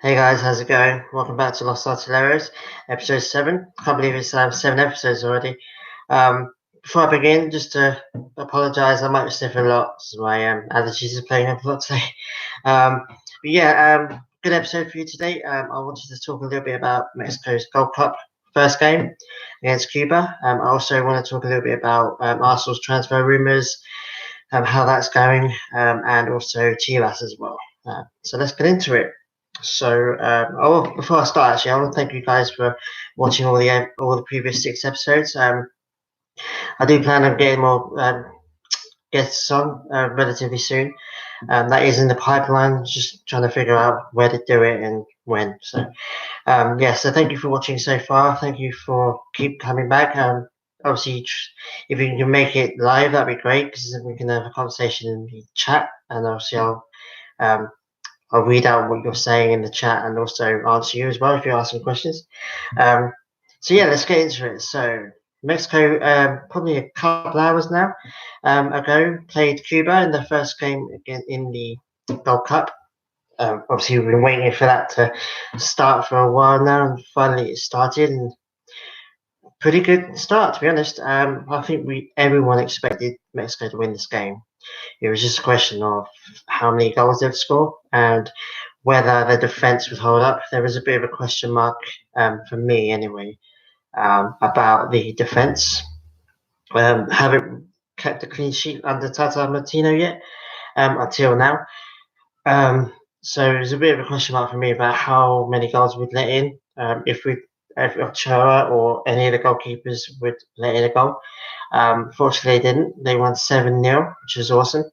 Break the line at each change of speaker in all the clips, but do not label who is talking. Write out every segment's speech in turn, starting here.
Hey guys, how's it going? Welcome back to Los Artilleros, episode 7. Can't believe it's 7 episodes already. Before I begin, just to apologise, I might be sniffing a lot, so my allergies are playing up a lot today. Good episode for you today. I wanted to talk a little bit about Mexico's Gold Cup first game against Cuba. I also want to talk a little bit about Arsenal's transfer rumours, how that's going, and also Chivas as well. So let's get into it. Before I start, actually, I want to thank you guys for watching all the previous 6 episodes. I do plan on getting more guests on relatively soon. That is in the pipeline. Just trying to figure out where to do it and when. So thank you for watching so far. Thank you for keep coming back. Obviously, if you can make it live, that'd be great because we can have a conversation in the chat, and obviously I'll read out what you're saying in the chat and also answer you as well if you ask some questions. Let's get into it. So Mexico, probably a couple hours now ago, played Cuba in the first game again in the Gold Cup. Obviously, we've been waiting for that to start for a while now, and finally it started. And pretty good start, to be honest. I think everyone expected Mexico to win this game. It was just a question of how many goals they'd score and whether the defence would hold up. There was a bit of a question mark for me, anyway, about the defence. Haven't kept a clean sheet under Tata Martino yet until now. So there's a bit of a question mark for me about how many goals we'd let in, if Ochoa or any of the goalkeepers would let in a goal. Fortunately, they didn't. They won 7-0, which is awesome.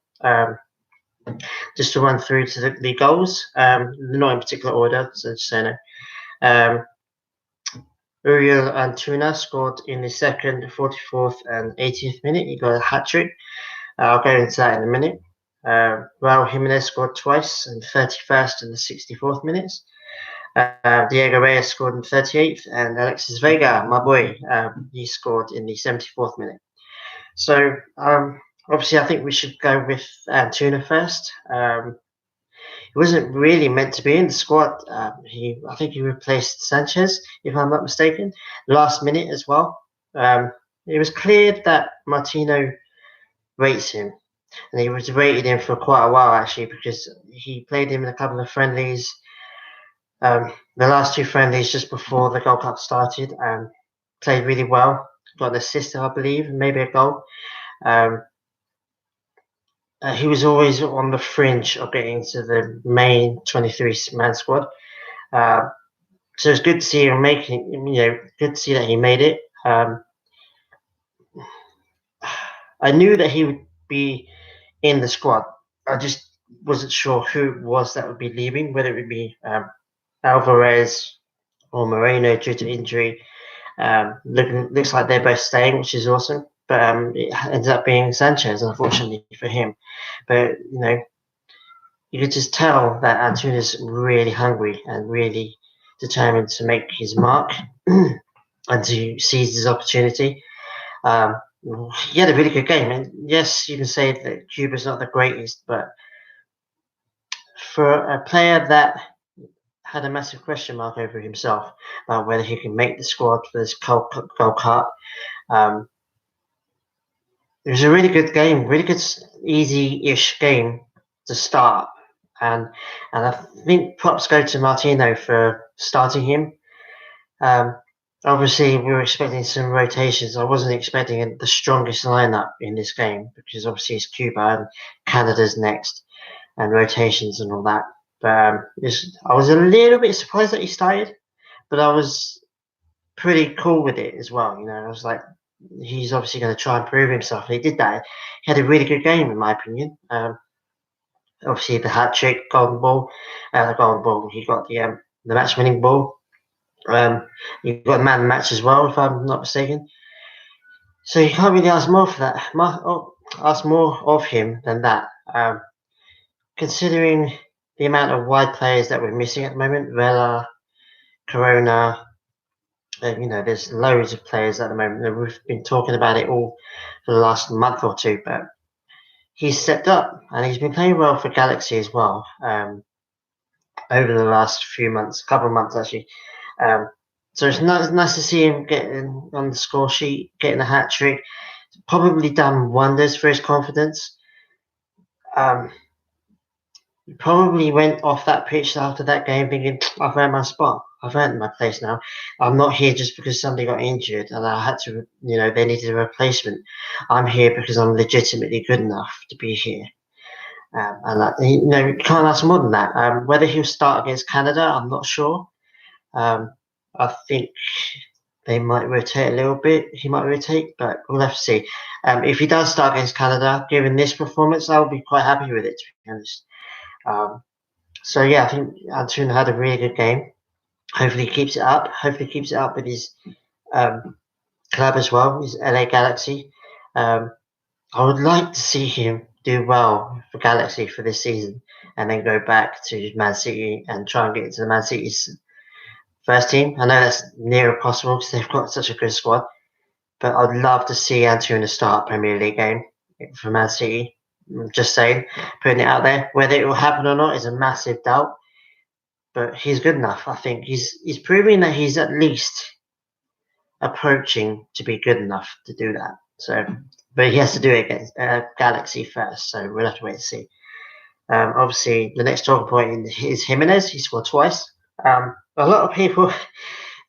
Just to run through to the goals, not in particular order, so just saying it. Uriel Antuna scored in the second, 44th, and 80th minute. He got a hat trick. I'll go into that in a minute. Raul Jimenez scored twice in the 31st and the 64th minutes. Diego Reyes scored in the 38th, and Alexis Vega, my boy, he scored in the 74th minute. So obviously, I think we should go with Antuna first. He wasn't really meant to be in the squad. I think he replaced Sanchez, if I'm not mistaken, last minute as well. It was clear that Martino rates him, and he was rated him for quite a while actually, because he played him in a couple of friendlies. The last 2 friendlies just before the Gold Cup started, played really well. Got an assist, I believe, maybe a goal. He was always on the fringe of getting to the main 23-man squad. So it's good to see him good to see that he made it. I knew that he would be in the squad. I just wasn't sure who it was that would be leaving, whether it would be Alvarez or Moreno due to injury. Looks like they're both staying, which is awesome. But it ends up being Sanchez, unfortunately for him. But you could just tell that Antuna's really hungry and really determined to make his mark and to seize his opportunity. He had a really good game, and yes, you can say that Cuba's not the greatest, but for a player that had a massive question mark over himself about whether he can make the squad for this Gold Cup, it was a really good game, really good, easy-ish game to start, and I think props go to Martino for starting him. Obviously, we were expecting some rotations. I wasn't expecting the strongest lineup in this game because obviously it's Cuba and Canada's next, and rotations and all that. But I was a little bit surprised that he started, but I was pretty cool with it as well. I was like, he's obviously going to try and prove himself. And he did that. He had a really good game, in my opinion. Obviously, the hat trick, golden ball. He got the match-winning ball. You got a man of the match as well, if I'm not mistaken. So you can't really ask more for that. Ask more of him than that. Considering the amount of wide players that we're missing at the moment, Vela, Corona, there's loads of players at the moment. We've been talking about it all for the last month or two, but he's stepped up and he's been playing well for Galaxy as well. over the last few months, couple of months actually. So it's nice to see him getting on the score sheet, getting a hat trick. Probably done wonders for his confidence. He probably went off that pitch after that game thinking, I've earned my spot. I've earned my place now. I'm not here just because somebody got injured and I had to, they needed a replacement. I'm here because I'm legitimately good enough to be here. You can't ask more than that. Whether he'll start against Canada, I'm not sure. I think they might rotate a little bit. He might rotate, but we'll have to see. If he does start against Canada, given this performance, I'll be quite happy with it, to be honest. So yeah, I think Antuna had a really good game. Hopefully he keeps it up. Hopefully he keeps it up with his club as well, his LA Galaxy. I would like to see him do well for Galaxy for this season and then go back to Man City and try and get into the Man City's first team. I know that's near impossible because they've got such a good squad, but I'd love to see Antuna start a Premier League game for Man City. Just saying, putting it out there. Whether it will happen or not is a massive doubt, but he's good enough. I think he's proving that he's at least approaching to be good enough to do that. So, but he has to do it against Galaxy first. So we'll have to wait and see. Obviously, the next talking point is Jimenez. He scored twice. A lot of people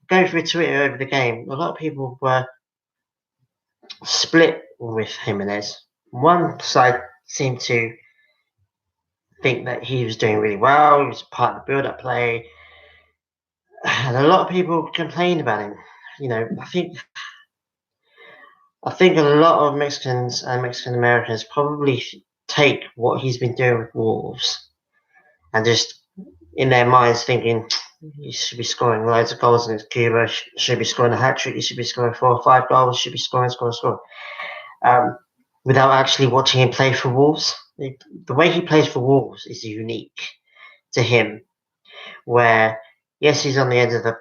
going through Twitter over the game. A lot of people were split with Jimenez. One side seemed to think that he was doing really well. He was part of the build-up play, and a lot of people complained about him. I think a lot of Mexicans and Mexican Americans probably take what he's been doing with Wolves and just in their minds thinking he should be scoring loads of goals against Cuba, should be scoring a hat trick, he should be scoring 4 or 5 goals, should be scoring. Without actually watching him play for Wolves. The way he plays for Wolves is unique to him, where yes, he's on the end of the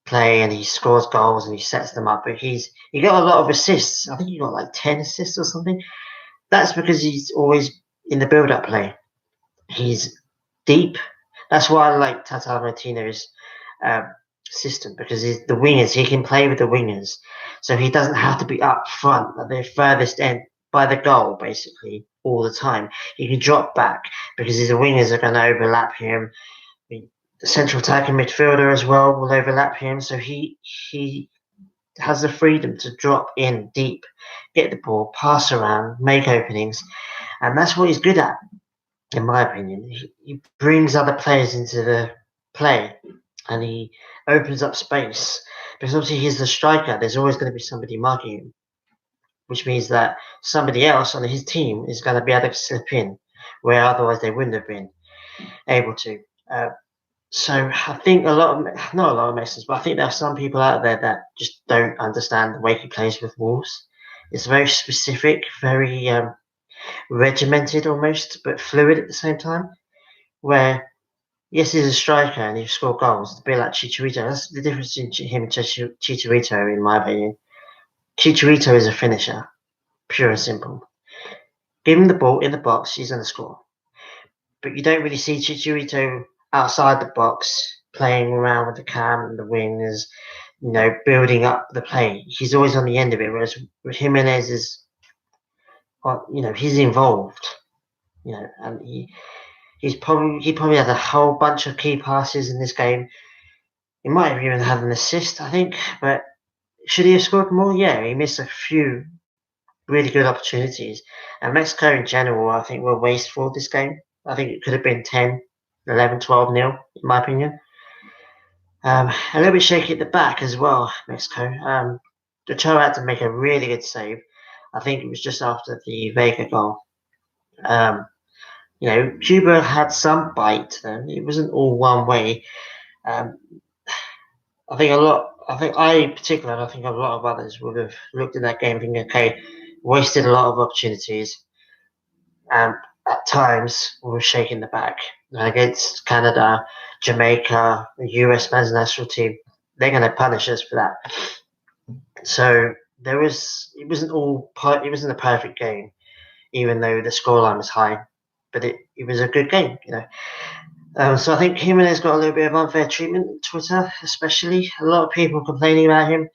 play and he scores goals and he sets them up, but he got a lot of assists. I think he got like 10 assists or something. That's because he's always in the build-up play. He's deep. That's why I like Tata Martino's system, because he's the wingers. He can play with the wingers, so he doesn't have to be up front at the furthest end by the goal, basically all the time. He can drop back because his wingers are going to overlap him. The central attacking midfielder as well will overlap him, so he has the freedom to drop in deep, get the ball, pass around, make openings, and that's what he's good at, in my opinion. He brings other players into the play, and he opens up space, because obviously he's the striker. There's always going to be somebody marking him, which means that somebody else on his team is going to be able to slip in, where otherwise they wouldn't have been able to. So I think not a lot of Mexicans, but I think there are some people out there that just don't understand the way he plays with Wolves. It's very specific, very regimented almost, but fluid at the same time. Where yes, he's a striker and he scores goals, a bit like Chicharito. That's the difference in him and Chicharito, in my opinion. Chicharito is a finisher, pure and simple. Give him the ball in the box, he's going to score. But you don't really see Chicharito outside the box, playing around with the cam and the wingers, building up the play. He's always on the end of it, whereas Jimenez is, he's involved, and he probably had a whole bunch of key passes in this game. He might have even had an assist, I think, but should he have scored more? Yeah, he missed a few really good opportunities. And Mexico in general, I think, were wasteful this game. I think it could have been 10, 11, 12 nil, in my opinion. A little bit shaky at the back as well, Mexico. Ochoa had to make a really good save. I think it was just after the Vega goal. Cuba had some bite to them. It wasn't all one way. I think a lot of others would have looked at that game thinking, okay, wasted a lot of opportunities. At times, we were shaking the back. Against Canada, Jamaica, the US men's national team, they're going to punish us for that. So it wasn't a perfect game, even though the scoreline was high, but it was a good game, So I think Jimenez got a little bit of unfair treatment on Twitter, especially. A lot of people complaining about him.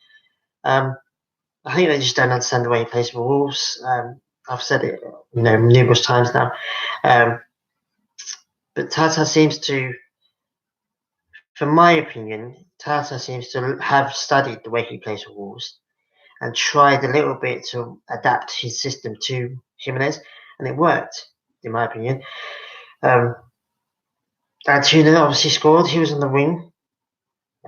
I think they just don't understand the way he plays for Wolves. I've said it, numerous times now. But Tata seems to, from my opinion, Tata seems to have studied the way he plays for Wolves and tried a little bit to adapt his system to Jimenez, and it worked, in my opinion. Antuna obviously scored. He was on the wing.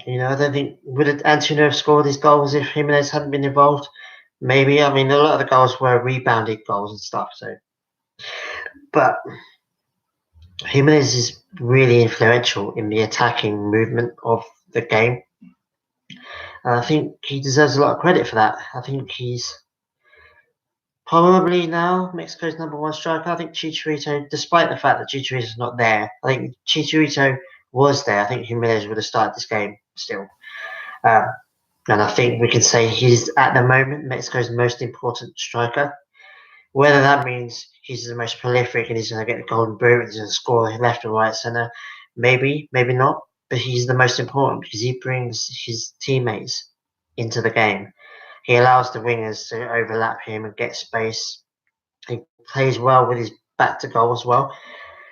I don't think would Antuna have scored his goals if Jimenez hadn't been involved. Maybe. I mean, a lot of the goals were rebounded goals and stuff. So, but Jimenez is really influential in the attacking movement of the game. And I think he deserves a lot of credit for that. I think he's probably now Mexico's number one striker. I think Chicharito, despite the fact that Chicharito's not there, I think Chicharito was there. I think Jimenez would have started this game still. And I think we can say he's, at the moment, Mexico's most important striker. Whether that means he's the most prolific and he's going to get the golden boot and he's going to score left or right centre, maybe, maybe not. But he's the most important because he brings his teammates into the game. He allows the wingers to overlap him and get space. He plays well with his back to goal as well.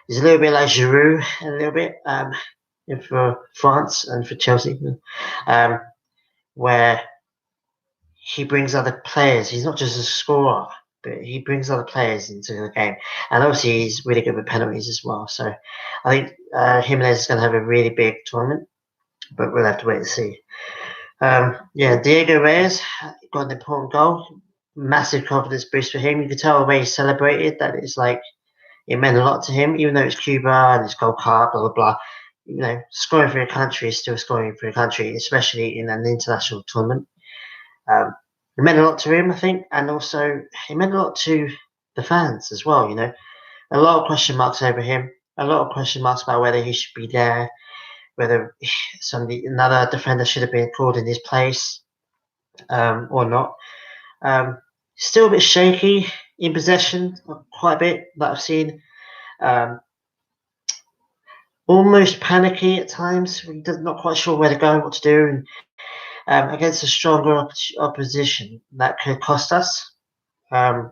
He's a little bit like Giroud, a little bit for France and for Chelsea, where he brings other players. He's not just a scorer, but he brings other players into the game. And obviously, he's really good with penalties as well. So I think Jimenez is going to have a really big tournament, but we'll have to wait and see. Diego Reyes got an important goal. Massive confidence boost for him. You could tell the way he celebrated that it's like it meant a lot to him, even though it's Cuba and it's Gold Cup, blah, blah, blah. Scoring for your country is still scoring for your country, especially in an international tournament. It meant a lot to him, I think, and also it meant a lot to the fans as well. A lot of question marks over him, a lot of question marks about whether he should be there, whether another defender should have been called in his place or not. Still a bit shaky in possession, quite a bit that I've seen. Almost panicky at times, not quite sure where to go, what to do, and against a stronger opposition that could cost us. But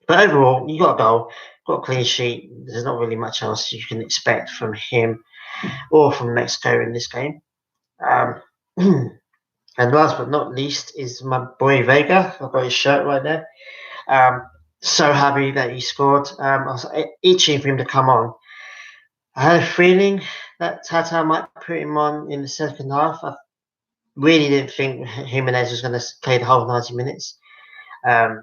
overall, you got a goal, got a clean sheet. There's not really much else you can expect from him or from Mexico in this game. And last but not least is my boy Vega. I've got his shirt right there. So happy that he scored. I was itching for him to come on. I had a feeling that Tata might put him on in the second half. I really didn't think Jimenez was going to play the whole 90 minutes. And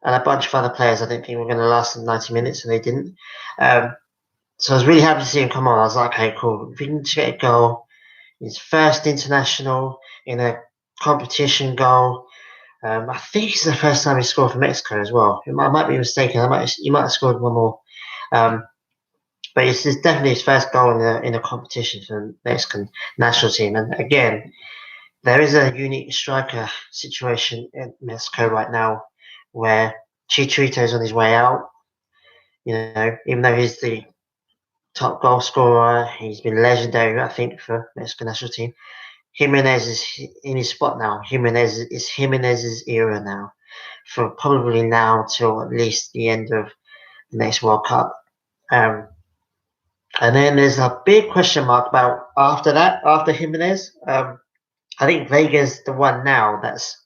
a bunch of other players I didn't think were going to last 90 minutes, and they didn't. So I was really happy to see him come on. I was like, okay, cool. If he can get a goal, his first international in a competition goal. I think it's the first time he scored for Mexico as well. I might be mistaken. He might have scored one more. But it's definitely his first goal in a competition for the Mexican national team. And again, there is a unique striker situation in Mexico right now where Chicharito is on his way out. Even though he's the top goal scorer, he's been legendary, I think, for the Mexican national team. Jimenez is in his spot now. Jimenez's era now, for probably now till at least the end of the next World Cup. And then there's a big question mark about after Jimenez. I think Vega's the one now that's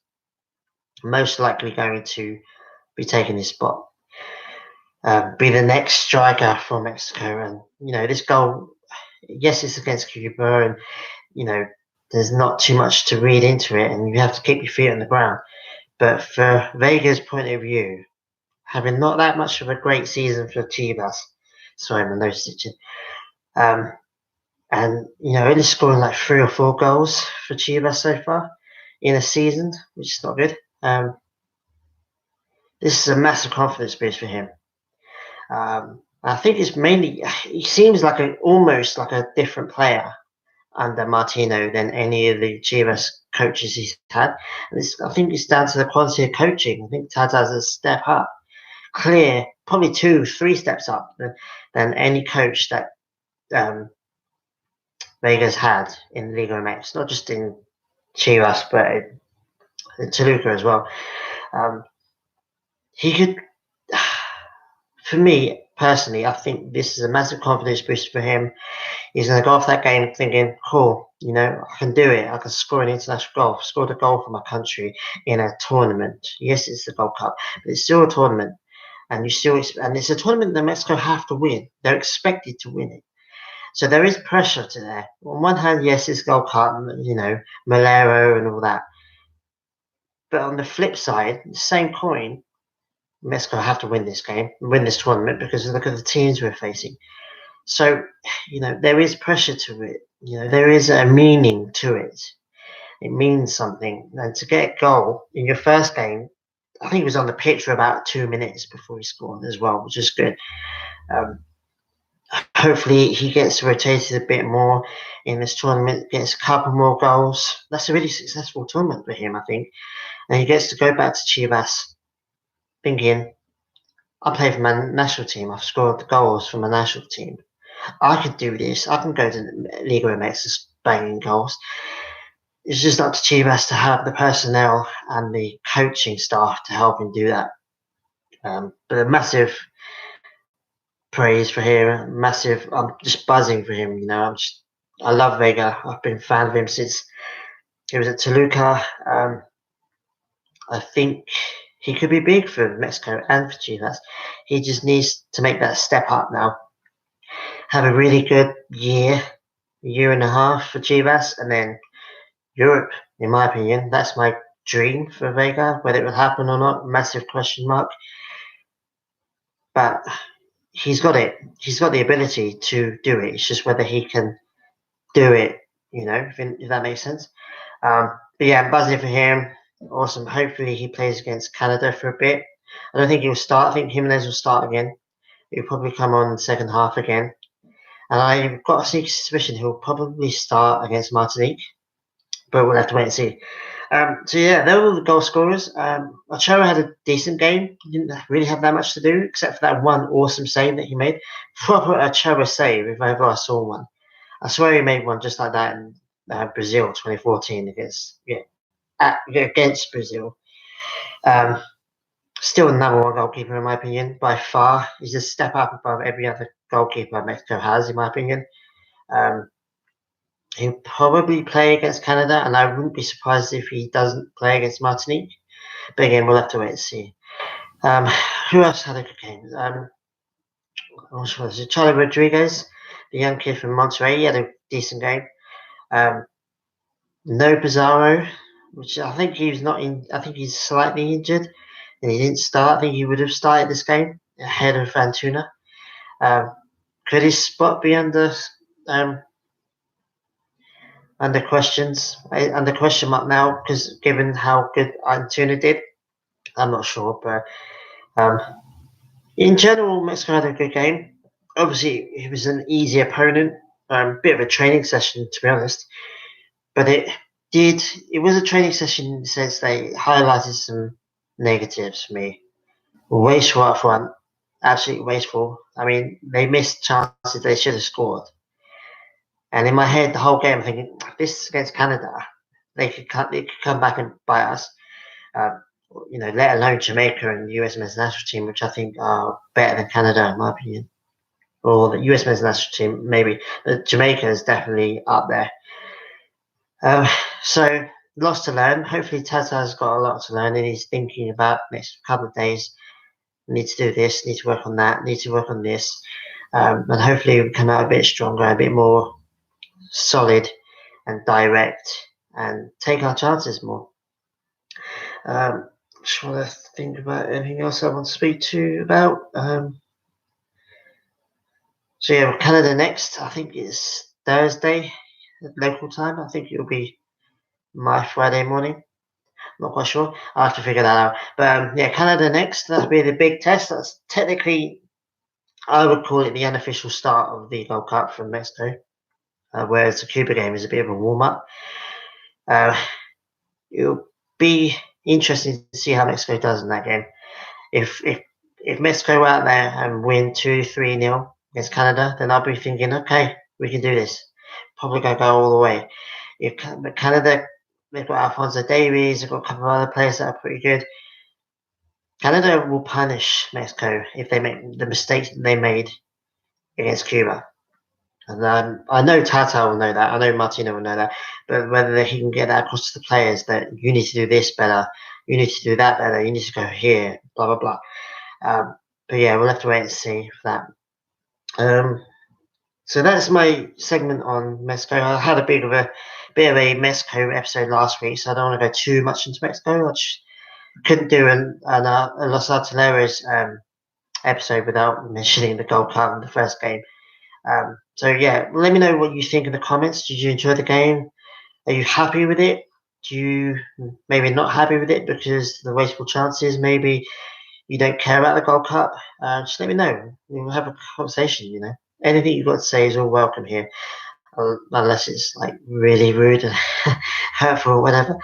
most likely going to be taking his spot. Be the next striker for Mexico. And, this goal, yes, it's against Cuba, and, there's not too much to read into it, and you have to keep your feet on the ground. But for Vega's point of view, having not that much of a great season for Chivas, sorry, my nose stitching, and, only scoring like 3 or 4 goals for Chivas so far in a season, which is not good. This is a massive confidence boost for him. I think it's mainly, he seems like almost like a different player under Martino than any of the Chivas coaches he's had. And I think it's down to the quality of coaching. I think Tata's a step up, clear, probably 2-3 steps up than any coach that Vega's had in Liga MX, not just in Chivas, but in Toluca as well. He could, for me personally, I think this is a massive confidence boost for him. He's going to go off that game thinking, cool, I can do it. I can score an international goal. I've scored a goal for my country in a tournament. Yes, it's the Gold Cup, but it's still a tournament. And it's a tournament that Mexico have to win. They're expected to win it. So there is pressure to there. On one hand, yes, it's Gold Cup, Malero and all that. But on the flip side, the same coin, Mexico have to win this game, win this tournament, because look at the teams we're facing. So, there is pressure to it. There is a meaning to it. It means something. And to get a goal in your first game, I think he was on the pitch for about 2 minutes before he scored as well, which is good. Hopefully he gets rotated a bit more in this tournament, gets a couple more goals. That's a really successful tournament for him, I think. And he gets to go back to Chivas thinking, I play for my national team. I've scored the goals for my national team. I could do this. I can go to Liga MX banging goals. It's just up to Chivas to have the personnel and the coaching staff to help him do that. But a massive praise for him. Massive. I'm just buzzing for him. I love Vega. I've been a fan of him since he was at Toluca. I think he could be big for Mexico and for Chivas. He just needs to make that step up now. Have a really good year and a half for Chivas, and then Europe, in my opinion. That's my dream for Vega. Whether it will happen or not, massive question mark. But he's got it. He's got the ability to do it. It's just whether he can do it, if that makes sense. But yeah, I'm buzzing for him. Awesome. Hopefully he plays against Canada for a bit. I don't think he'll start. I think Jimenez will start again. He'll probably come on in the second half again. And I've got a sneaky suspicion he'll probably start against Martinique. But we'll have to wait and see. So yeah, they were all the goal scorers. Ochoa had a decent game. He didn't really have that much to do, except for that one awesome save that he made. Proper Ochoa save, if ever I saw one. I swear he made one just like that in Brazil 2014 against Brazil. Still the number one goalkeeper in my opinion, by far. He's a step up above every other goalkeeper Mexico has, in my opinion. He'll probably play against Canada, and I wouldn't be surprised if he doesn't play against Martinique. But again, we'll have to wait and see. Who else had a good game? Charlie Rodriguez, the young kid from Monterrey. He had a decent game. No Pizarro, which I think he's not in. I think he's slightly injured, and he didn't start. I think he would have started this game ahead of Antuna. Could his spot be under question mark now? Because given how good Antuna did, I'm not sure. But in general, Mexico had a good game. Obviously, it was an easy opponent. Bit of a training session, to be honest. But it was a training session in the sense they highlighted some negatives for me. Wasteful up front, absolutely wasteful. I mean, they missed chances they should have scored. And in my head, the whole game, I'm thinking, this is against Canada. They could come back and bite us. Let alone Jamaica and the US men's national team, which I think are better than Canada, in my opinion. Or the US men's national team, maybe. But Jamaica is definitely up there. So lots to learn. Hopefully Tata's got a lot to learn and he's thinking about next couple of days. Need to do this, need to work on that, need to work on this. And hopefully we come out a bit stronger, a bit more solid and direct and take our chances more. Just want to think about anything else I want to speak to you about. So yeah, Canada next. I think it's Thursday local time. I think it'll be my Friday morning. Not quite sure. I'll have to figure that out. But yeah, Canada next. That'll be the big test. That's technically, I would call it the unofficial start of the Gold Cup from Mexico. Whereas the Cuba game is a bit of a warm-up. It'll be interesting to see how Mexico does in that game. If Mexico out there and win 2-3-0 against Canada, then I'll be thinking, okay, We can do this. Probably going to go all the way. But Canada, they've got Alphonso Davies, they've got a couple of other players that are pretty good. Canada will punish Mexico if they make the mistakes that they made against Cuba. And I know Tata will know that. I know Martino will know that. But whether he can get that across to the players that you need to do this better, you need to do that better, you need to go here, blah, blah, blah. But yeah, we'll have to wait and see for that. So that's my segment on Mexico. I had a bit of a Mexico episode last week, so I don't want to go too much into Mexico. I just couldn't do a Los Artilleros episode without mentioning the Gold Cup in the first game. So yeah, let me know what you think in the comments. Did you enjoy the game? Are you happy with it? Do you maybe not happy with it because the wasteful chances? Maybe you don't care about the Gold Cup? Just let me know. We'll have a conversation. Anything you've got to say is all welcome here, unless it's like really rude and hurtful or whatever.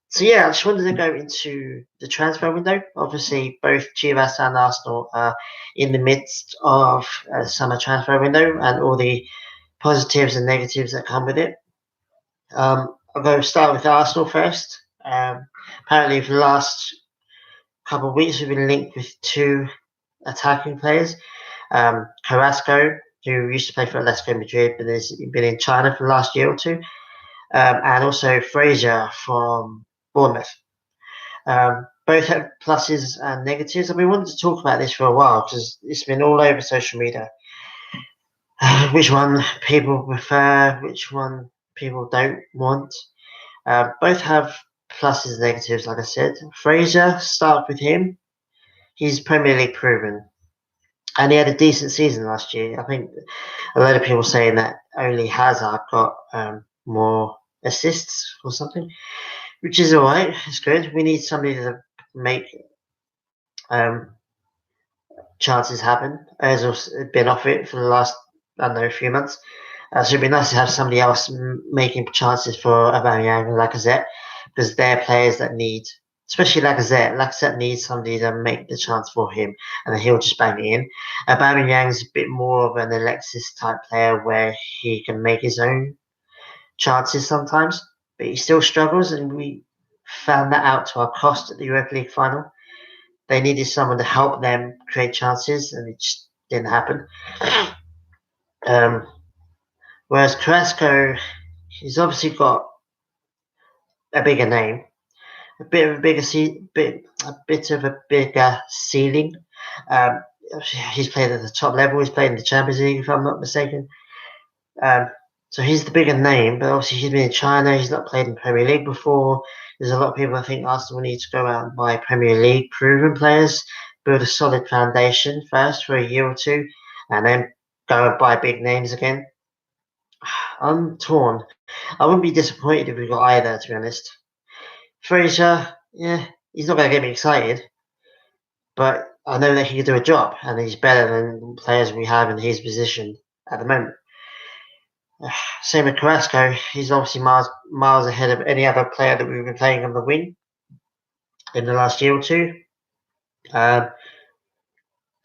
So yeah, I just wanted to go into the transfer window. Obviously, both Chivas and Arsenal are in the midst of a summer transfer window and all the positives and negatives that come with it. I'll go start with Arsenal first. Apparently, for the last couple of weeks, we've been linked with two attacking players. Carrasco, who used to play for Atletico Madrid, but has been in China for the last year or two, and also Fraser from Bournemouth. Both have pluses and negatives, and we wanted to talk about this for a while because it's been all over social media. Which one people prefer, which one people don't want. Both have pluses and negatives, like I said. Fraser, start with him. He's Premier League proven. And he had a decent season last year. I think a lot of people saying that only Hazard got more assists or something, which is all right. It's good. We need somebody to make chances happen. Ozil's been off it for the last, I don't know, few months. So it'd be nice to have somebody else making chances for Aubameyang and Lacazette, because they're players that need, especially Lacazette. Lacazette needs somebody to make the chance for him, and then he'll just bang it in. Aubameyang's a bit more of an Alexis type player where he can make his own chances sometimes, but he still struggles, and we found that out to our cost at the Europa League final. They needed someone to help them create chances, and it just didn't happen. Whereas Carrasco, he's obviously got a bigger name, a bit of a bigger ceiling. He's played at the top level. He's played in the Champions League, if I'm not mistaken. So he's the bigger name, but obviously he's been in China. He's not played in Premier League before. There's a lot of people that think Arsenal need to go out and buy Premier League proven players, build a solid foundation first for a year or two, and then go and buy big names again. I'm torn. I wouldn't be disappointed if we got either, to be honest. Fraser, yeah, he's not going to get me excited, but I know that he can do a job, and he's better than players we have in his position at the moment. Same with Carrasco. He's obviously miles ahead of any other player that we've been playing on the wing in the last year or two. But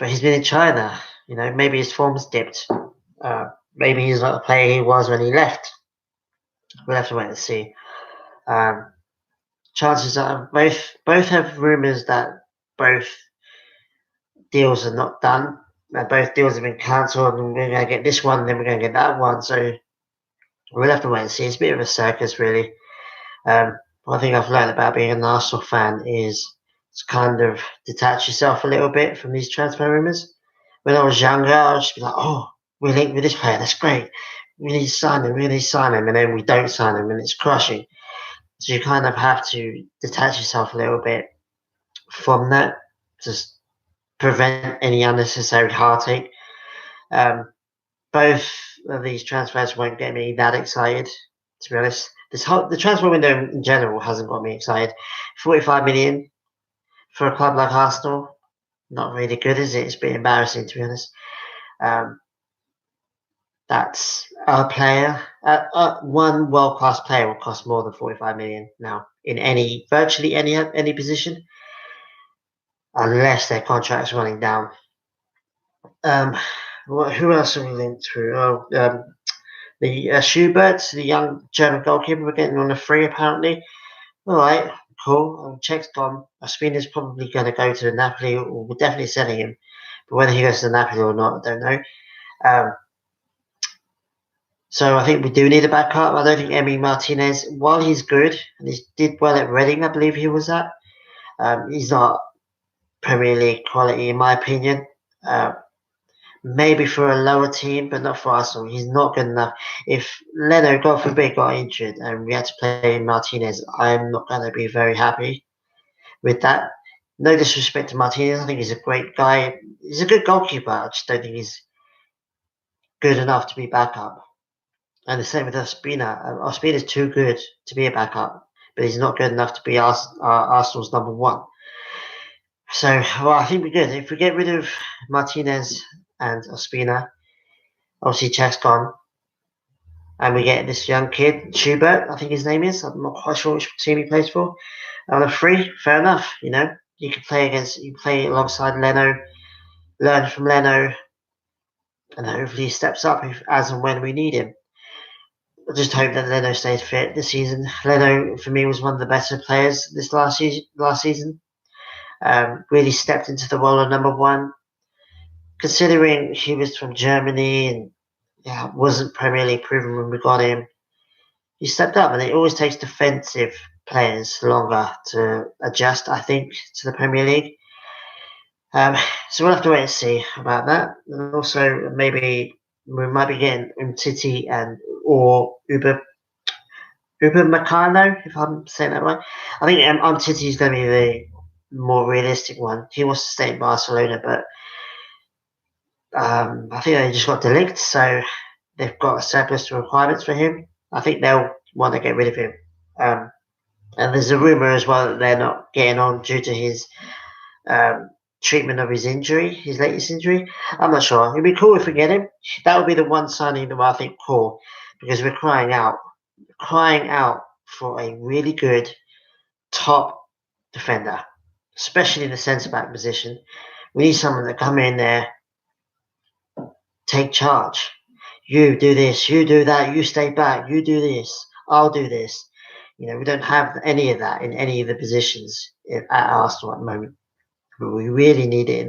he's been in China. Maybe his form's dipped. Maybe he's not the player he was when he left. We'll have to wait and see. Chances are both have rumours that both deals are not done. That both deals have been cancelled, and we're going to get this one, then we're going to get that one. So we'll have to wait and see. It's a bit of a circus, really. One thing I've learned about being an Arsenal fan is to kind of detach yourself a little bit from these transfer rumours. When I was younger, I would just be like, oh, we're linked with this player, that's great. We need to sign him, and then we don't sign him, and it's crushing. So you kind of have to detach yourself a little bit from that, just prevent any unnecessary heartache. Both of these transfers won't get me that excited, to be honest. The transfer window in general hasn't got me excited. 45 million for a club like Arsenal, not really good, is it? It's a bit embarrassing, to be honest. That's a player. One world-class player will cost more than 45 million now in virtually any position, unless their contract's running down. Who else are we linked through? The Schubert, the young German goalkeeper, we're getting on a free apparently. All right, cool. Check's gone. Ospina's probably going to go to Napoli, or we're definitely selling him. But whether he goes to Napoli or not, I don't know. So I think we do need a backup. I don't think Emi Martinez, while he's good and he did well at Reading, I believe he was at, he's not Premier League quality in my opinion. Maybe for a lower team, but not for Arsenal. He's not good enough. If Leno, God forbid, got injured and we had to play Martinez, I'm not going to be very happy with that. No disrespect to Martinez, I think he's a great guy. He's a good goalkeeper. I just don't think he's good enough to be backup. And the same with Ospina. Ospina is too good to be a backup, but he's not good enough to be Arsenal's number one. So, well, I think we're good. If we get rid of Martinez and Ospina, obviously Czech's gone, and we get this young kid, Schubert, I think his name is. I'm not quite sure which team he plays for. On a free, fair enough. You can play alongside Leno, learn from Leno, and hopefully he steps up as and when we need him. I just hope that Leno stays fit this season. Leno, for me, was one of the better players this last season. Really stepped into the role of number one. Considering he was from Germany and wasn't Premier League proven when we got him, he stepped up. And it always takes defensive players longer to adjust, I think, to the Premier League. So we'll have to wait and see about that. And also, maybe we might be getting Umtiti or Uber Meccano, if I'm saying that right. I think Umtiti is going to be the more realistic one. He wants to stay in Barcelona, but I think they just got delinked, so they've got a surplus to requirements for him. I think they'll want to get rid of him. And there's a rumour as well that they're not getting on due to his treatment of his injury, his latest injury. I'm not sure. It'd be cool if we get him. That would be the one signing that I think cool, because we're crying out for a really good top defender, especially in the centre back position. We need someone that come in there, take charge. You do this, you do that, you stay back, you do this, I'll do this. We don't have any of that in any of the positions at Arsenal at the moment. But we really need it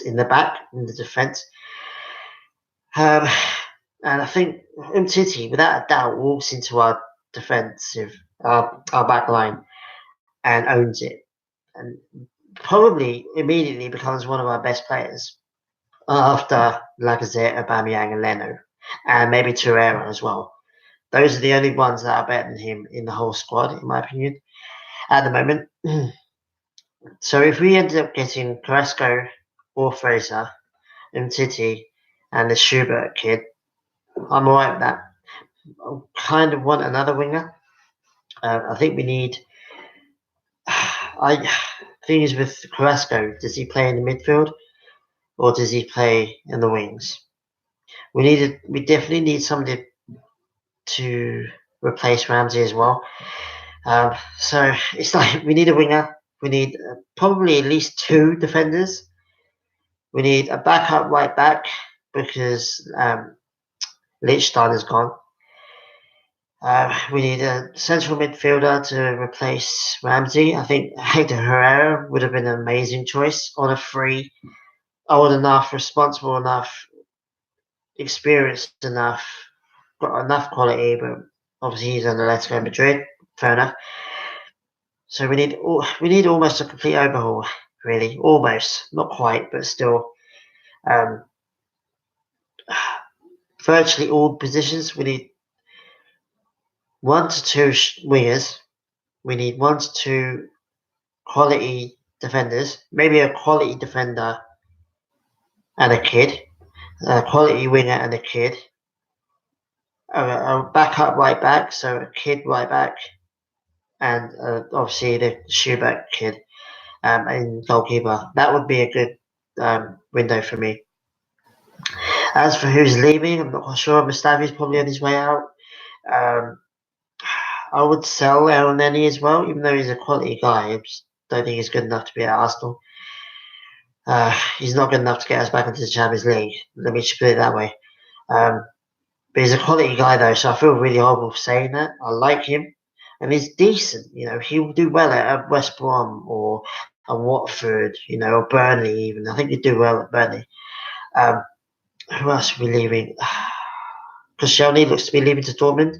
in the back, in the defence. And I think Umtiti, without a doubt, walks into our back line and owns it. And probably immediately becomes one of our best players after Lacazette, Aubameyang, and Leno, and maybe Torreira as well. Those are the only ones that are better than him in the whole squad, in my opinion, at the moment. So if we ended up getting Carrasco or Fraser, Umtiti, and the Schubert kid, I'm alright with that. I kind of want another winger. I think we need. Thing is with Carrasco, does he play in the midfield or does he play in the wings? We definitely need somebody to replace Ramsey as well. So it's like we need a winger. We need probably at least two defenders. We need a backup right back because Lichtstein is gone. We need a central midfielder to replace Ramsey. I think Hector Herrera would have been an amazing choice on a free, old enough, responsible enough, experienced enough, got enough quality, but obviously he's on the Atletico Madrid. Fair enough. So we need almost a complete overhaul, really. Almost, not quite, but still. Virtually all positions. We need 1 to 2 wingers. We need 1 to 2 quality defenders. Maybe a quality defender and a kid. A quality winger and a kid. A backup right back, so a kid right back. And obviously the Schubert kid and goalkeeper. That would be a good window for me. As for who's leaving, I'm not quite sure. Mustafi's probably on his way out. I would sell El Neni as well, even though he's a quality guy. I just don't think he's good enough to be at Arsenal. He's not good enough to get us back into the Champions League. Let me just put it that way. But he's a quality guy though, so I feel really horrible for saying that. I like him, and he's decent. He'll do well at West Brom or at Watford, or Burnley even. I think he'd do well at Burnley. Who else are we leaving? Koscielny looks to be leaving to Dortmund.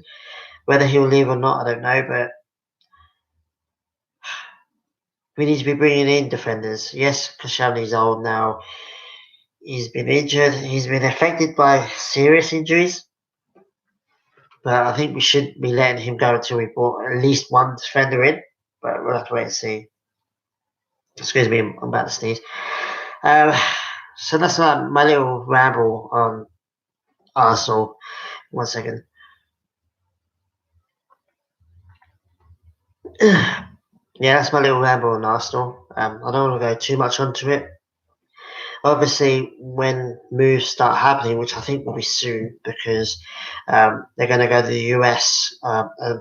Whether he'll leave or not, I don't know, but we need to be bringing in defenders. Yes, Koscielny's old now. He's been injured. He's been affected by serious injuries. But I think we should be letting him go until we brought at least one defender in. But we'll have to wait and see. Excuse me, I'm about to sneeze. So that's my little ramble on Arsenal. 1 second. Yeah, that's my little ramble on Arsenal. I don't want to go too much onto it. Obviously, when moves start happening, which I think will be soon, because they're going to go to the US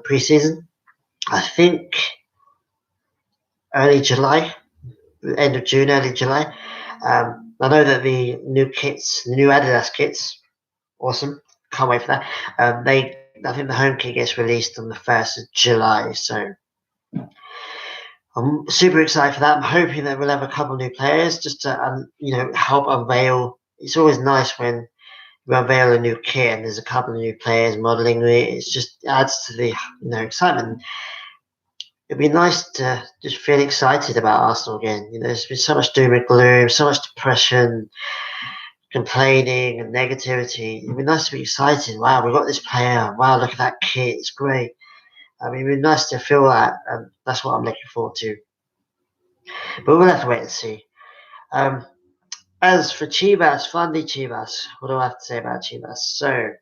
pre-season. I think early July, end of June, early July. I know that the new Adidas kits, awesome. Can't wait for that. I think the home kit gets released on the 1st of July, so I'm super excited for that. I'm hoping that we'll have a couple of new players just to, help unveil. It's always nice when you unveil a new kit and there's a couple of new players modelling it. It just adds to the, excitement. It'd be nice to just feel excited about Arsenal again. There's been so much doom and gloom, so much depression, complaining and negativity. It'd be nice to be excited. Wow, we got this player. Wow, look at that kit. It's great. I mean, it'd be nice to feel that, and that's what I'm looking forward to. But we'll have to wait and see. As for Chivas, finally Chivas, what do I have to say about Chivas? So,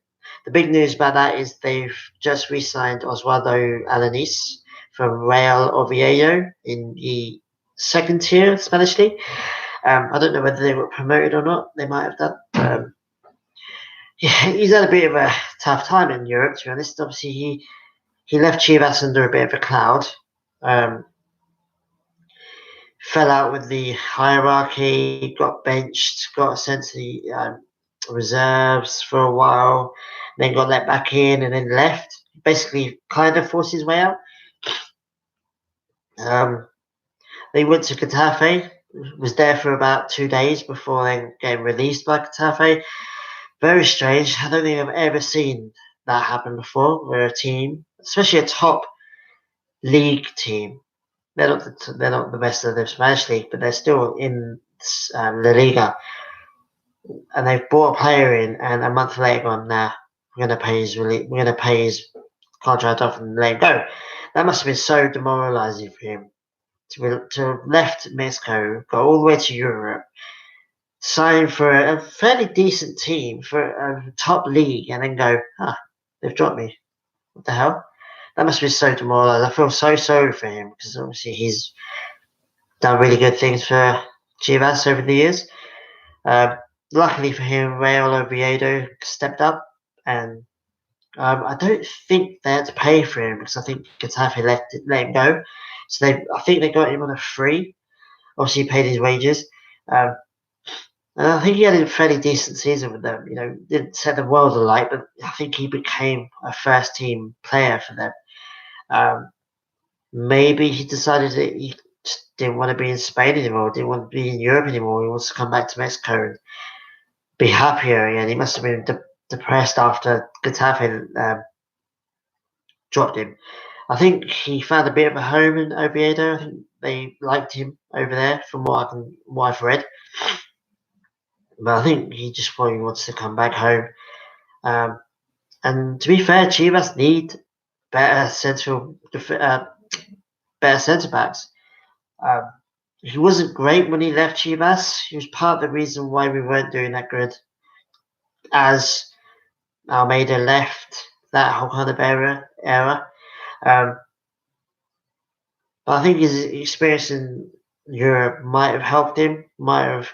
the big news about that is they've just re-signed Oswaldo Alanis from Real Oviedo in the second tier Spanish league. I don't know whether they were promoted or not. They might have done. Yeah, he's had a bit of a tough time in Europe, to be honest. Obviously, he left Chivas under a bit of a cloud. Fell out with the hierarchy, got benched, got sent to the reserves for a while, then got let back in and then left. Basically, kind of forced his way out. They went to Getafe, was there for about 2 days before then getting released by Getafe. Very strange. I don't think I've ever seen that happen before, where a team, especially a top league team, they're not the best of the Spanish league, but they're still in La Liga, and they've brought a player in, and a month later gone, nah, we're gonna pay his contract off and let him go. That must have been so demoralising for him to have left Mexico, go all the way to Europe, sign for a fairly decent team for a top league, and then go, they've dropped me. What the hell? That must be so demoralising. I feel so sorry for him because obviously he's done really good things for Chivas over the years. Luckily for him, Real Oviedo stepped up, and I don't think they had to pay for him because I think Getafe let him go. So I think they got him on a free. Obviously, he paid his wages. And I think he had a fairly decent season with them. Didn't set the world alight, but I think he became a first team player for them. Maybe he decided that he just didn't want to be in Spain anymore, didn't want to be in Europe anymore. He wants to come back to Mexico and be happier again. He must have been depressed after Getafe dropped him. I think he found a bit of a home in Oviedo. I think they liked him over there, from what I've read. But I think he just probably wants to come back home. And to be fair, Chivas need better centre backs. He wasn't great when he left Chivas. He was part of the reason why we weren't doing that good as Almeida left that whole kind of era. But I think his experience in Europe might have helped him, might have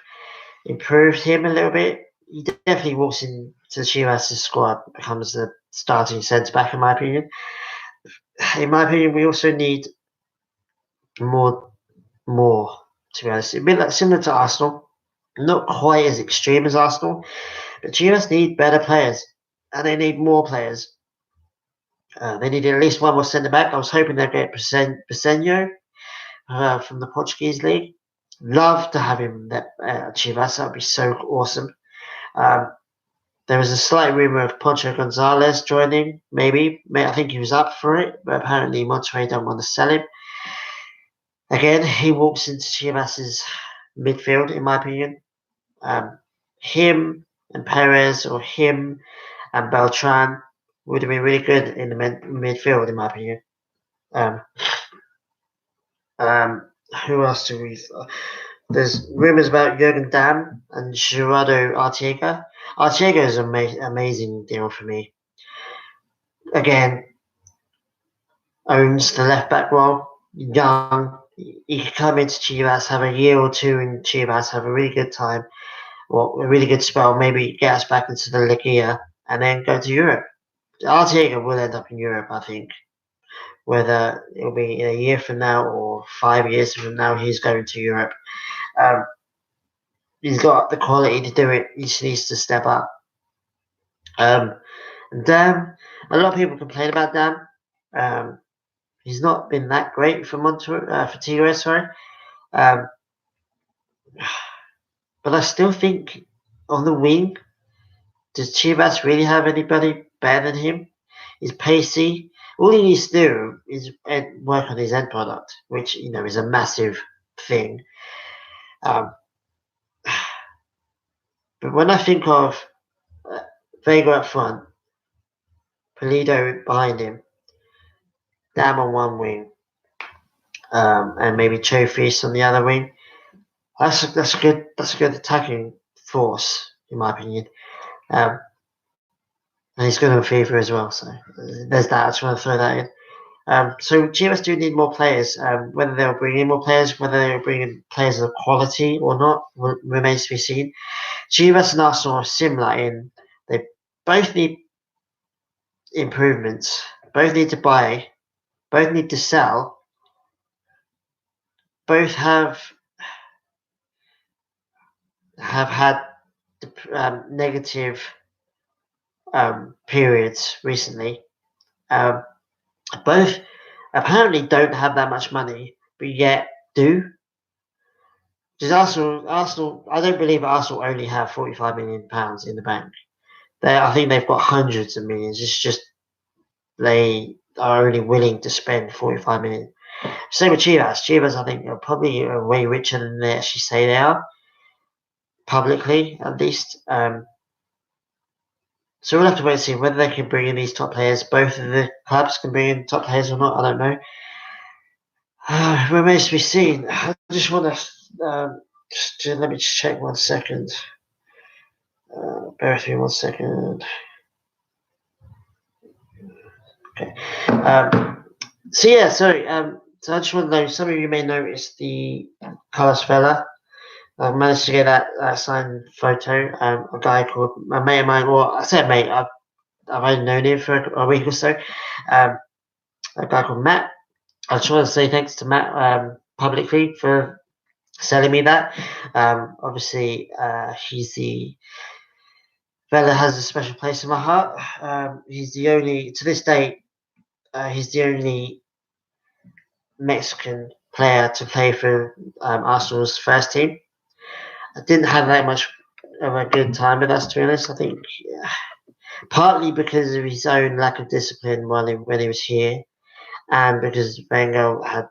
improved him a little bit. He definitely walks into Chivas' squad, becomes the starting centre back, in my opinion. In my opinion, we also need more, to be honest. A bit like similar to Arsenal. not quite as extreme as Arsenal, but Chivas need better players, and they need more players. They need at least one more centre back. I was hoping they'd get Briseño from the Portuguese league. Love to have him at Chivas. That would be so awesome. Um, there was a slight rumour of Poncho Gonzalez joining, maybe. I think he was up for it, but apparently Monterrey don't want to sell him. Again, he walks into Chivas' midfield, in my opinion. Him and Perez, or him and Beltran would have been really good in the midfield, in my opinion. Um, who else do we? There's rumours about Jurgen Damm and Gerardo Arteaga. Arteaga is an amazing deal for me. Again, owns the left back role. Young, he could come into Chivas, have a year or two in Chivas, have a really good time, or a really good spell, maybe get us back into the Liga, and then go to Europe. Arteaga will end up in Europe, I think. Whether it'll be in a year from now or 5 years from now, he's going to Europe. Um, he's got the quality to do it. He just needs to step up. And Dam, a lot of people complain about Dam. He's not been that great for for Tigres, sorry. Um, but I still think on the wing, does Chivas really have anybody better than him? He's pacey. All he needs to do is work on his end product, which is a massive thing. Um, but when I think of Vega up front, Pulido behind him, Dam on one wing, and maybe Chofis on the other wing, that's a good attacking force in my opinion. And he's good on FIFA as well, so there's that. I just want to throw that in. So Chivas do need more players. Whether they'll bring in more players, whether they'll bring in players of quality or not, remains to be seen. Chivas and Arsenal are similar in they both need improvements, both need to buy, both need to sell, both have had negative periods recently. Both apparently don't have that much money, but yet do. Because Arsenal, I don't believe Arsenal only have £45 million in the bank. I think they've got hundreds of millions. It's just they are only willing to spend 45 million. Same with Chivas. Chivas, I think, are probably way richer than they actually say they are, publicly at least. So we'll have to wait and see whether they can bring in these top players. Both of the clubs can bring in top players or not. I don't know. Remains to be seen. I just want to let me just check 1 second. Bear with me 1 second. Okay. So yeah, sorry. So I just want to know. Some of you may notice the Carlos Vela. I managed to get that signed photo. A guy called a mate of mine. Well, I said mate. I've only known him for a week or so. A guy called Matt. I just want to say thanks to Matt publicly for selling me that. Obviously, Vela has a special place in my heart. He's the only, to this day, he's the only Mexican player to play for Arsenal's first team. I didn't have that much of a good time with us, to be honest. I think partly because of his own lack of discipline when he was here, and because Wenger had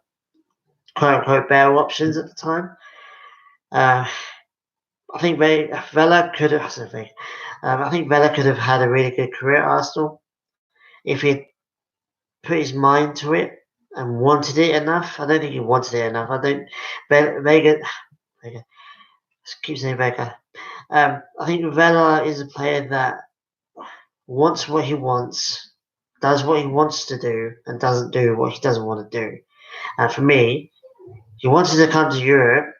quote unquote better options at the time. I think Vela could have. I think Vela could have had a really good career at Arsenal if he'd put his mind to it and wanted it enough. I don't think he wanted it enough. I don't. Vega. I keep saying Vega. I think Vela is a player that wants what he wants, does what he wants to do, and doesn't do what he doesn't want to do. And for me, he wanted to come to Europe,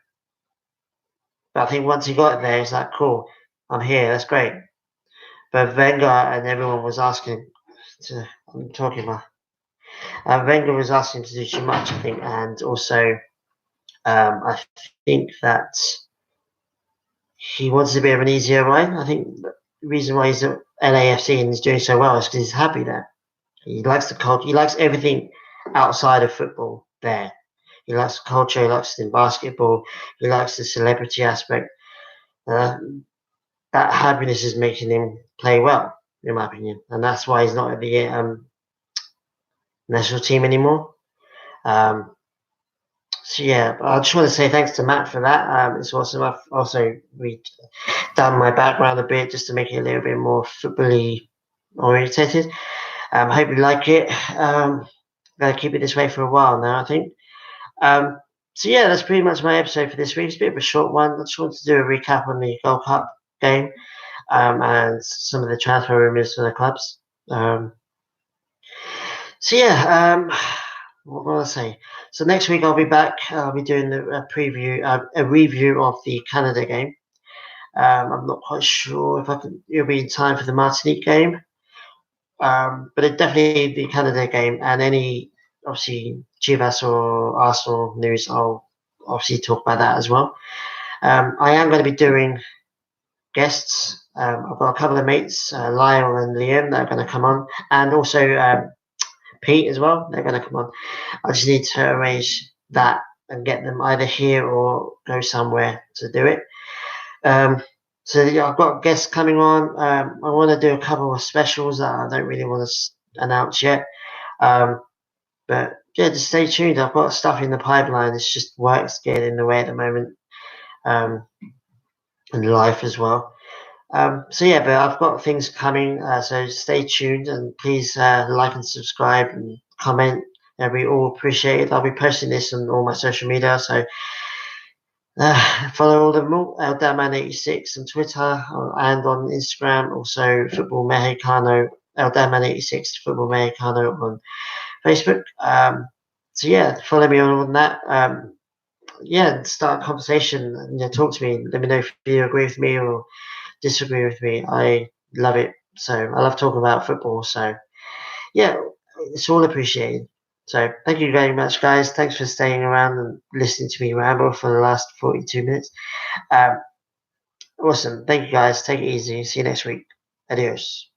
but I think once he got there, he's like, cool, I'm here, that's great. But Wenger and everyone was asking I'm talking about. Wenger was asking to do too much, I think, and also I think that he wants a bit of an easier ride. I think the reason why he's at LAFC and he's doing so well is because he's happy there. He likes the culture. He likes everything outside of football there. He likes the culture. He likes it in basketball. He likes the celebrity aspect. Uh, that happiness is making him play well, in my opinion, and that's why he's not at the national team anymore. Um, so yeah, I just want to say thanks to Matt for that. It's awesome. I've also done my background a bit just to make it a little bit more footbally orientated. I hope you like it. Gonna keep it this way for a while now, I think. Um, so yeah, that's pretty much my episode for this week. It's a bit of a short one. I just wanted to do a recap on the Gold Cup game and some of the transfer rumours for the clubs. So yeah, what will I say? So next week I'll be back. I'll be doing a preview, a review of the Canada game. I'm not quite sure if it'll be in time for the Martinique game, but it definitely the Canada game and any obviously Chivas or Arsenal news. I'll obviously talk about that as well. I am going to be doing guests. I've got a couple of mates, Lyle and Liam, that are going to come on, and also Pete as well. They're going to come on. I just need to arrange that and get them either here or go somewhere to do it. So yeah, I've got guests coming on. I want to do a couple of specials that I don't really want to announce yet. But yeah, just stay tuned. I've got stuff in the pipeline. It's just work's getting in the way at the moment, and life as well. So yeah, but I've got things coming. So stay tuned and please like and subscribe and comment. We all appreciate it. I'll be posting this on all my social media. So follow all of them all. Eldaman86 on Twitter and on Instagram. Also Football Mexicano. Eldaman86 Football Mexicano on Facebook. So yeah, follow me on that. Yeah, start a conversation and talk to me. Let me know if you agree with me or disagree with me. I love it. So I love talking about football. So yeah, it's all appreciated. So thank you very much, guys. Thanks for staying around and listening to me ramble for the last 42 minutes. Awesome. Thank you, guys. Take it easy. See you next week. Adios.